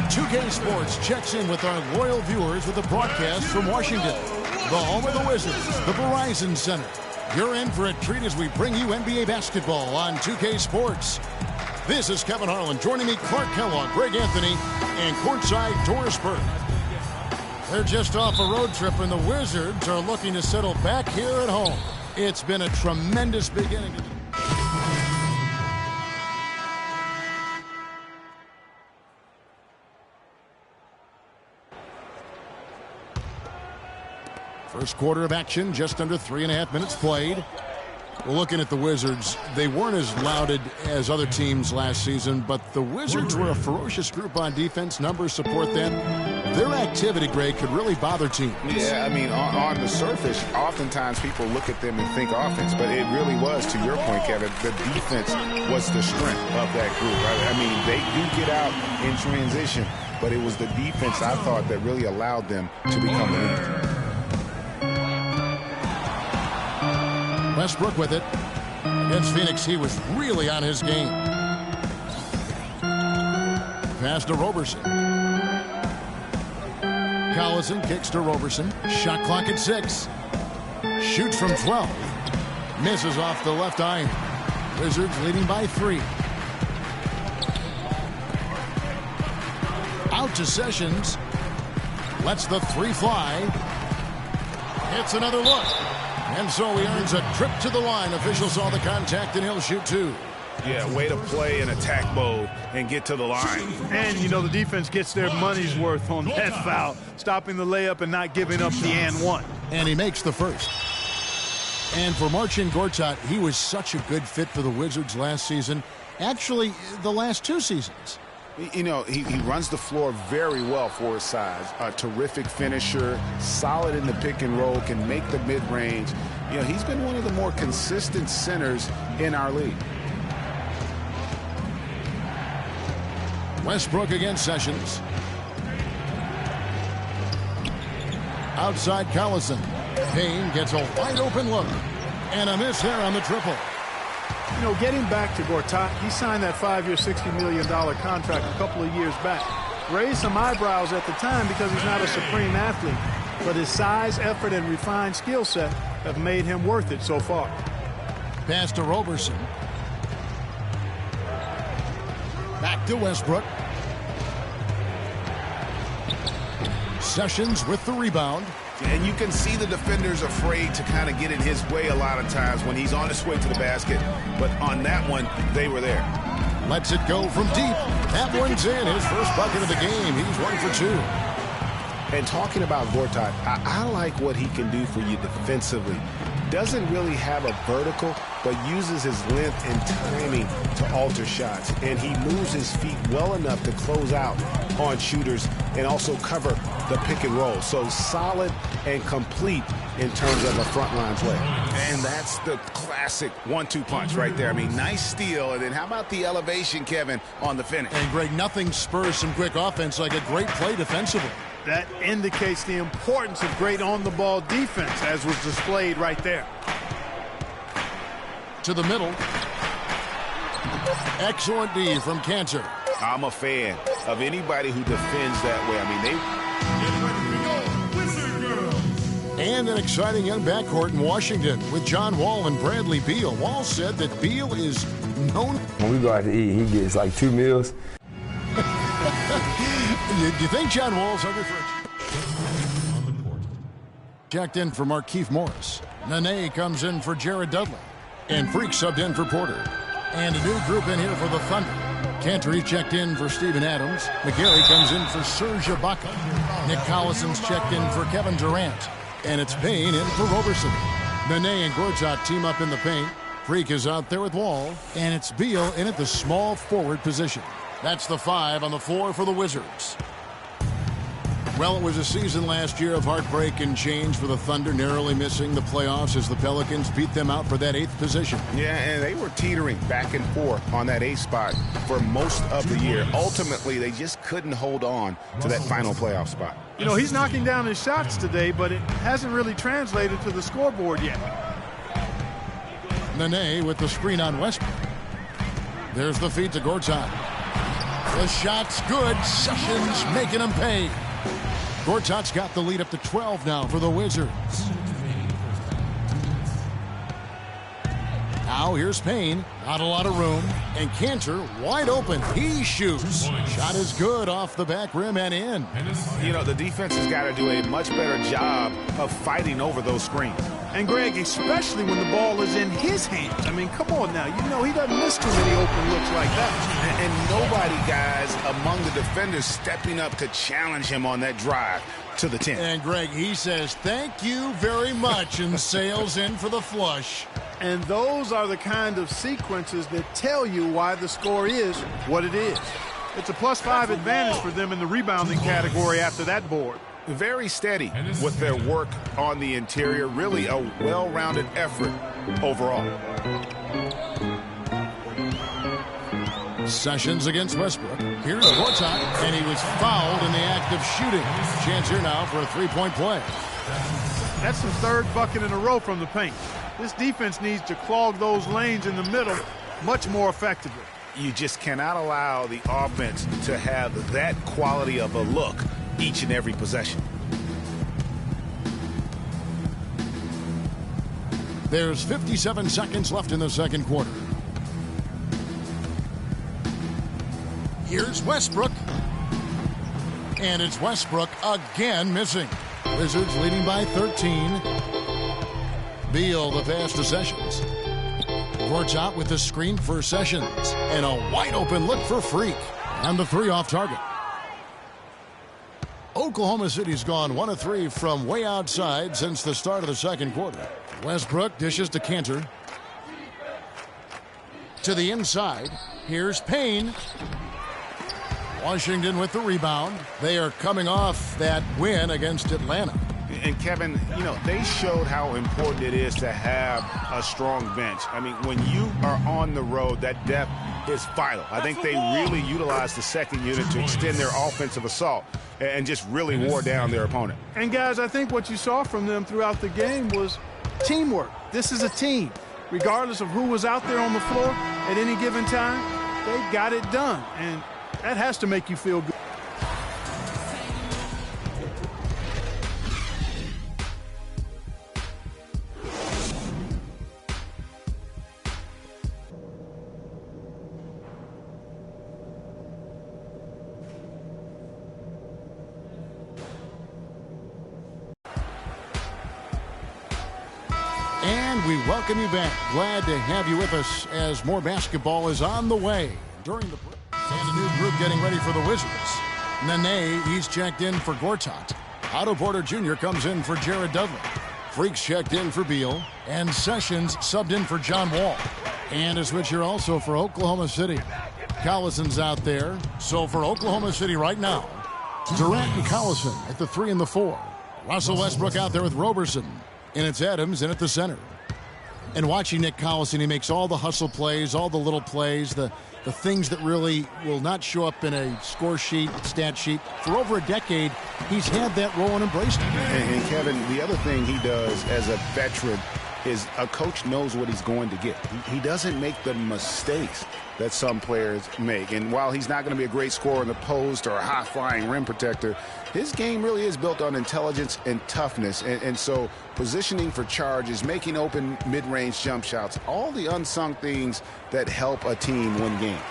2K Sports checks in with our loyal viewers with a broadcast from Washington, the home of the Wizards, the Verizon Center. You're in for a treat as we bring you NBA basketball on 2K Sports. This is Kevin Harlan. Joining me, Clark Kellogg, Greg Anthony, and courtside Doris Burke. They're just off a road trip, and the Wizards are looking to settle back here at home. It's been a tremendous beginning to the first quarter of action, just under 3.5 minutes played. Well, looking at the Wizards, they weren't as lauded as other teams last season, but the Wizards were a ferocious group on defense. Numbers support them. Their activity, Greg, could really bother teams. Yeah, I mean, on the surface, oftentimes people look at them and think offense, but it really was, to your point, Kevin, the defense was the strength of that group. Right? I mean, they do get out in transition, but it was the defense, I thought, that really allowed them to become the lead. Westbrook with it. Against Phoenix, he was really on his game. Pass to Roberson. Collison kicks to Roberson. Shot clock at 6. Shoots from 12. Misses off the left iron. Wizards leading by 3. Out to Sessions. Lets the 3 fly. Hits another look. And so he earns a trip to the line. Officials saw the contact, and he'll shoot 2. Yeah, way to play in attack mode and get to the line. And, you know, the defense gets their money's worth on that foul, stopping the layup and not giving up the and one. And he makes the first. And for Marcin Gortat, he was such a good fit for the Wizards last season. Actually, the last 2 seasons. You know, he runs the floor very well for his size. A terrific finisher, solid in the pick and roll, can make the mid-range. You know, he's been one of the more consistent centers in our league. Westbrook against Sessions. Outside Collison. Payne gets a wide open look. And a miss there on the triple. You know, getting back to Gortat, he signed that 5-year, $60 million contract a couple of years back. Raised some eyebrows at the time because he's not a supreme athlete. But his size, effort, and refined skill set have made him worth it so far. Pass to Roberson. Back to Westbrook. Sessions with the rebound. And you can see the defenders afraid to kind of get in his way a lot of times when he's on his way to the basket. But on that one, they were there. Lets it go from deep. That one's in. His first bucket of the game. He's 1 for 2. And talking about Gortat, I like what he can do for you defensively. Doesn't really have a vertical, but uses his length and timing to alter shots. And he moves his feet well enough to close out on shooters and also cover the pick and roll. So solid and complete in terms of a frontline play. And that's the classic 1-2 punch right there. I mean, nice steal. And then how about the elevation, Kevin, on the finish? And, Greg, nothing spurs some quick offense like a great play defensively. That indicates the importance of great on-the-ball defense, as was displayed right there. To the middle. Excellent D from Cantor. I'm a fan of anybody who defends that way. I mean, And an exciting young backcourt in Washington with John Wall and Bradley Beal. Wall said that Beal is known. When we go out to eat, he gets like 2 meals. Do you think John Wall's hungry for on the court? Checked in for Markieff Morris. Nene comes in for Jared Dudley. And Freak subbed in for Porter. And a new group in here for the Thunder. Cantor checked in for Steven Adams. McGarry comes in for Serge Ibaka. Nick Collison's checked in for Kevin Durant. And it's Payne in for Roberson. Nene and Gortat team up in the paint. Freak is out there with Wall. And it's Beal in at the small forward position. That's the 5 on the floor for the Wizards. Well, it was a season last year of heartbreak and change for the Thunder, narrowly missing the playoffs as the Pelicans beat them out for that 8th position. Yeah, and they were teetering back and forth on that 8th spot for most of the year. Ultimately, they just couldn't hold on to that final playoff spot. You know, he's knocking down his shots today, but it hasn't really translated to the scoreboard yet. Nene with the screen on Westbrook. There's the feed to Gortat. The shot's good. Sessions making him pay. Gortat's got the lead up to 12 now for the Wizards. Now here's Payne. Not a lot of room. And Cantor wide open. He shoots. Shot is good off the back rim and in. You know, the defense has got to do a much better job of fighting over those screens. And, Greg, especially when the ball is in his hands. I mean, come on now. You know he doesn't miss too many open looks like that. And nobody, guys, among the defenders stepping up to challenge him on that drive to the 10. And, Greg, he says, thank you very much, and sails in for the flush. And those are the kind of sequences that tell you why the score is what it is. It's a +5 advantage for them in the rebounding category after that board. Very steady with their work on the interior. Really a well-rounded effort overall. Sessions against Westbrook. Here's Gortat, and he was fouled in the act of shooting. Chance here now for a three-point play. That's the third bucket in a row from the paint. This defense needs to clog those lanes in the middle much more effectively. You just cannot allow the offense to have that quality of a look each and every possession. There's 57 seconds left in the second quarter. Here's Westbrook. And it's Westbrook again missing. Wizards leading by 13. Beal the pass to Sessions. Gortat with the screen for Sessions. And a wide open look for Freak. And the three off target. Oklahoma City's gone 1 of 3 from way outside since the start of the second quarter. Westbrook dishes to Cantor. To the inside. Here's Payne. Washington with the rebound. They are coming off that win against Atlanta. And Kevin, you know, they showed how important it is to have a strong bench. I mean, when you are on the road, that depth is vital. I think they really utilized the second unit to extend their offensive assault and just really wore down their opponent. And, guys, I think what you saw from them throughout the game was teamwork. This is a team. Regardless of who was out there on the floor at any given time, they got it done. And that has to make you feel good. And we welcome you back. Glad to have you with us as more basketball is on the way during the break. And a new group getting ready for the Wizards. Nene, he's checked in for Gortat. Otto Porter Jr. comes in for Jared Dudley. Freaks checked in for Beal. And Sessions subbed in for John Wall. And a switch here also for Oklahoma City. Collison's out there. So for Oklahoma City right now, Durant and Collison at the 3 and the 4. Russell Westbrook out there with Roberson. And it's Adams in at the center. And watching Nick Collison, he makes all the hustle plays, all the little plays, the things that really will not show up in a score sheet, stat sheet. For over a decade, he's had that role and embraced it. And Kevin, the other thing he does as a veteran is a coach knows what he's going to get. He doesn't make the mistakes that some players make. And while he's not going to be a great scorer in the post or a high-flying rim protector, his game really is built on intelligence and toughness. And so positioning for charges, making open mid-range jump shots, all the unsung things that help a team win games.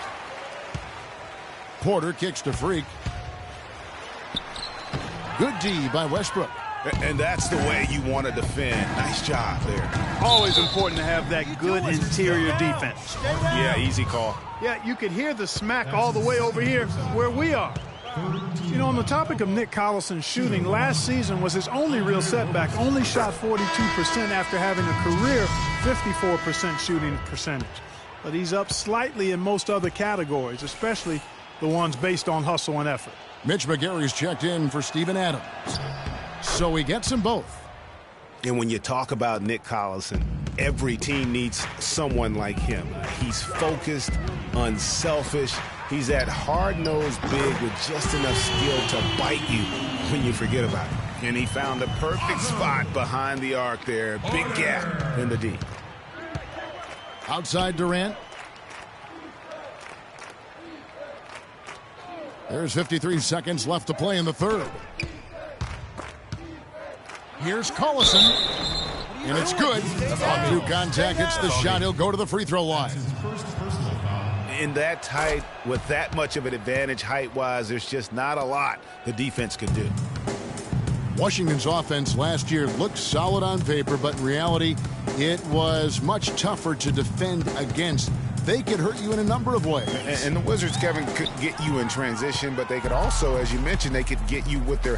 Porter kicks to Freak. Good D by Westbrook. And that's the way you want to defend. Nice job there. Always important to have that good interior defense. Yeah, easy call. Yeah, you could hear the smack all the way over here where we are. You know, on the topic of Nick Collison's shooting, last season was his only real setback. Only shot 42% after having a career 54% shooting percentage. But he's up slightly in most other categories, especially the ones based on hustle and effort. Mitch McGary's checked in for Steven Adams. So he gets them both. And when you talk about Nick Collison, every team needs someone like him. He's focused, unselfish. He's that hard-nosed big with just enough skill to bite you when you forget about it. And he found the perfect spot behind the arc there. Big gap in the D. Outside Durant. There's 53 seconds left to play in the third. Here's Collison, and it's good. On 2 contact, it's the shot. He'll go to the free throw line. In that tight, with that much of an advantage height-wise, there's just not a lot the defense could do. Washington's offense last year looked solid on paper, but in reality, it was much tougher to defend against. They could hurt you in a number of ways. And the Wizards, Kevin, could get you in transition, but they could also, as you mentioned, they could get you with their